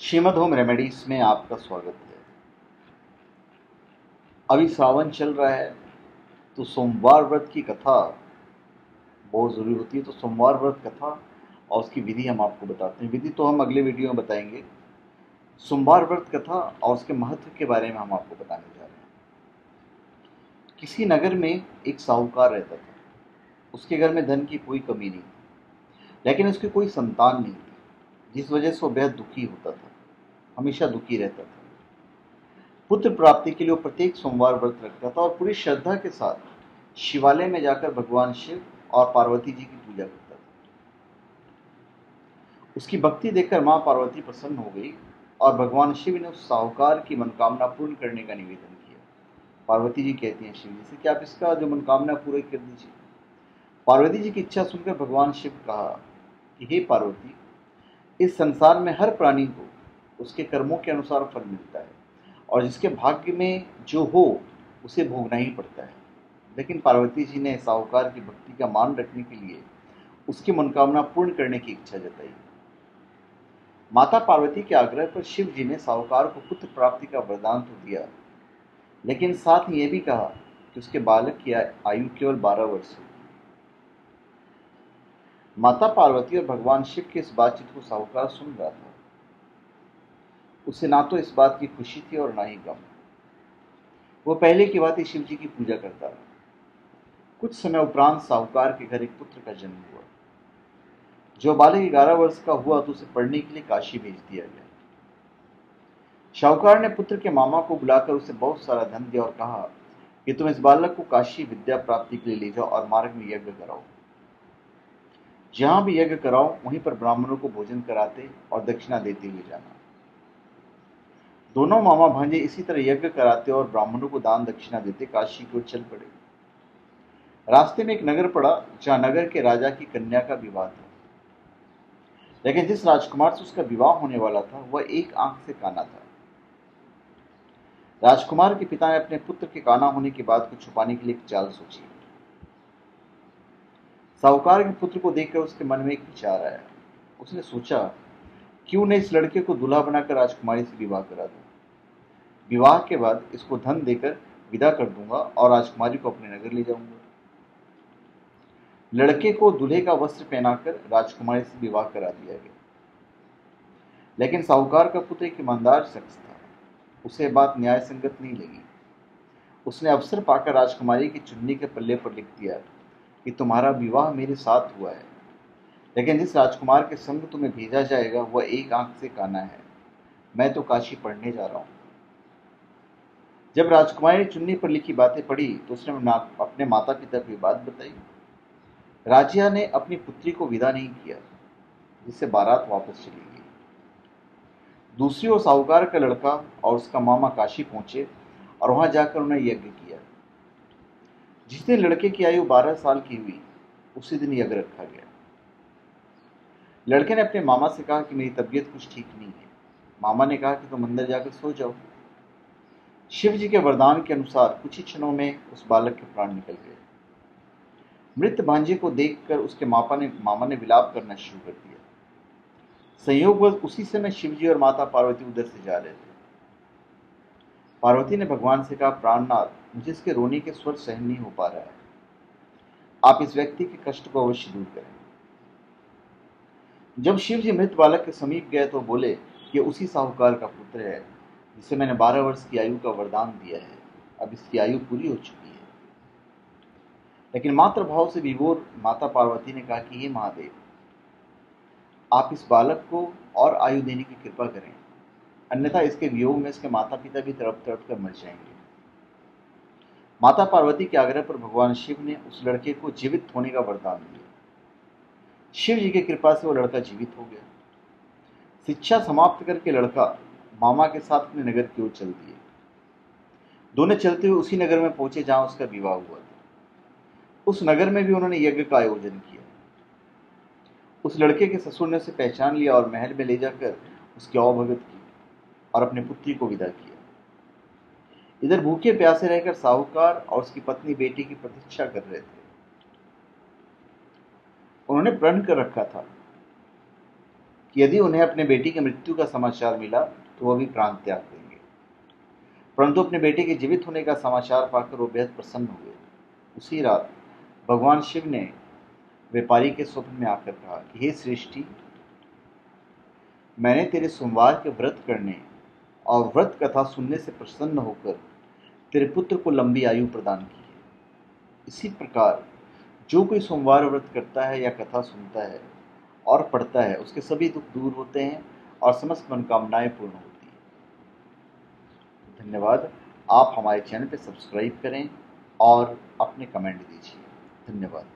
Shrimad home remedies में आपका स्वागत है। अभी सावन चल रहा है तो सोमवार व्रत की कथा बहुत ज़रूरी होती है। तो सोमवार व्रत कथा और उसकी विधि हम आपको बताते हैं। विधि तो हम अगले वीडियो में बताएंगे। सोमवार व्रत कथा और उसके महत्व के बारे में हम आपको बताने जा रहे हैं। किसी नगर में एक साहूकार रहता था। उसके घर में धन की कोई कमी नहीं थी, लेकिन उसकी कोई संतान नहीं थी, जिस वजह से वो बेहद दुखी होता था, हमेशा दुखी रहता था। पुत्र प्राप्ति के लिए वो प्रत्येक सोमवार व्रत रखता था और पूरी श्रद्धा के साथ शिवालय में जाकर भगवान शिव और पार्वती जी की पूजा करता था। उसकी भक्ति देखकर मां पार्वती प्रसन्न हो गई और भगवान शिव ने उस साहूकार की मनोकामना पूर्ण करने का निवेदन किया। पार्वती जी कहती हैं शिव जी से कि आप इसका जो मनोकामना पूरी कर दीजिए। पार्वती जी की इच्छा सुनकर भगवान शिव कहा कि हे पार्वती, इस संसार में हर प्राणी को उसके कर्मों के अनुसार फल मिलता है और जिसके भाग्य में जो हो उसे भोगना ही पड़ता है। लेकिन पार्वती जी ने साहूकार की भक्ति का मान रखने के लिए उसकी मनोकामना पूर्ण करने की इच्छा जताई। माता पार्वती के आग्रह पर शिव जी ने साहूकार को पुत्र प्राप्ति का वरदान तो दिया, लेकिन साथ ही यह भी कहा कि उसके बालक की आयु केवल 12 वर्ष होगी। माता पार्वती और भगवान शिव के इस बातचीत को साहूकार सुन रहा था। उसे ना तो इस बात की खुशी थी और ना ही गम। वो पहले की बात शिव जी की पूजा करता रहा। कुछ समय उपरांत साहूकार के घर एक पुत्र का जन्म हुआ। जो बालक 11 वर्ष का हुआ तो उसे पढ़ने के लिए काशी भेज दिया गया। साहूकार ने पुत्र के मामा को बुलाकर उसे बहुत सारा धन दिया और कहा कि तुम इस बालक को काशी विद्या प्राप्ति के लिए ले जाओ और मार्ग में यज्ञ कराओ। जहां भी यज्ञ कराओ वहीं पर ब्राह्मणों को भोजन कराते और दक्षिणा देते हुए जाना। दोनों मामा भांजे इसी तरह यज्ञ कराते और ब्राह्मणों को दान दक्षिणा देते काशी की ओर चल पड़े। रास्ते में एक नगर पड़ा जहां नगर के राजा की कन्या का विवाह था, लेकिन जिस राजकुमार से उसका विवाह होने वाला था वह एक आंख से काना था। राजकुमार के पिता ने अपने पुत्र के काना होने की बात को छुपाने के लिए एक चाल सोची। साहूकार के पुत्र को देखकर उसके मन में एक विचार आया। उसने सोचा, क्यों न इस लड़के को दूल्हा बनाकर राजकुमारी से विवाह करा दूं। विवाह के बाद इसको धन देकर विदा कर दूंगा और राजकुमारी को अपने नगर ले जाऊंगा। लड़के को दूल्हे का वस्त्र पहनाकर राजकुमारी से विवाह करा दिया गया। लेकिन साहूकार का पुत्र एक ईमानदार शख्स था। उसे बात न्याय संगत नहीं लगी। उसने अवसर पाकर राजकुमारी की चुन्नी के पल्ले पर लिख दिया कि तुम्हारा विवाह मेरे साथ हुआ है, लेकिन जिस राजकुमार के संग तुम्हें भेजा जाएगा वह एक आंख से काना है। मैं तो काशी पढ़ने जा रहा हूं। जब राजकुमारी ने चुन्नी पर लिखी बातें पढ़ी तो उसने अपने माता पिता को बात बताई। राजिया ने अपनी पुत्री को विदा नहीं किया, जिससे बारात वापस चली गई। दूसरी ओर साहूकार का लड़का और उसका मामा काशी पहुंचे और वहां जाकर उन्हें यज्ञ किया। जिस दिन लड़के की आयु 12 साल की हुई उसी दिन यज्ञ रखा गया। लड़के ने अपने मामा से कहा कि मेरी तबीयत कुछ ठीक नहीं है। मामा ने कहा कि तुम अंदर जाकर सो जाओ। शिव जी के वरदान के अनुसार कुछ ही क्षणों में उस बालक के प्राण निकल गए। मृत भांजे को देखकर उसके मामा ने विलाप करना शुरू कर दिया। संयोगवश उसी समय शिवजी और माता पार्वती उधर से जा रहे थे। पार्वती ने भगवान से कहा, प्राणनाथ, मुझे इसके रोने के स्वर सहन नहीं हो पा रहा है। आप इस व्यक्ति के कष्ट को अवश्य दूर करें। जब शिव जी मृत बालक के समीप गए तो बोले कि उसी साहूकार का पुत्र है जिसे मैंने 12 वर्ष की आयु का वरदान दिया है। अब इसकी आयु पूरी हो चुकी है। लेकिन मातृभाव से विभोर माता पार्वती ने कहा कि हे महादेव, आप इस बालक को और आयु देने की कृपा करें, अन्यथा इसके वियोग में इसके माता पिता भी तड़प तड़प कर मर जाएंगे। माता पार्वती के आग्रह पर भगवान शिव ने उस लड़के को जीवित होने का वरदान दिया। शिव जी की कृपा से वो लड़का जीवित हो गया। शिक्षा समाप्त करके लड़का मामा के साथ अपने नगर की ओर चल दिए। दोनों चलते हुए उसी नगर में पहुंचे जहां उसका विवाह हुआ था। उस नगर में भी उन्होंने यज्ञ का आयोजन किया। उस लड़के के ससुर ने उसे पहचान लिया और महल में ले जाकर उसकी अवभगत की और अपनी पुत्री को विदा किया। इधर भूखे प्यासे रहकर साहूकार और उसकी पत्नी बेटी की प्रतीक्षा कर रहे थे। उन्होंने प्रण कर रखा था कि यदि उन्हें अपने बेटी की मृत्यु का समाचार मिला तो वह भी प्राण त्याग देंगे, परंतु अपने बेटे के जीवित होने का समाचार पाकर वो बेहद प्रसन्न हुए। उसी रात भगवान शिव ने व्यापारी के स्वप्न में आकर कहा कि हे सृष्टि, मैंने तेरे सोमवार के व्रत करने और व्रत कथा सुनने से प्रसन्न होकर तेरे पुत्र को लंबी आयु प्रदान की है। इसी प्रकार जो कोई सोमवार व्रत करता है या कथा सुनता है और पढ़ता है, उसके सभी दुख दूर होते हैं और समस्त मनोकामनाएं पूर्ण होती हैं। धन्यवाद। आप हमारे चैनल पर सब्सक्राइब करें और अपने कमेंट दीजिए। धन्यवाद।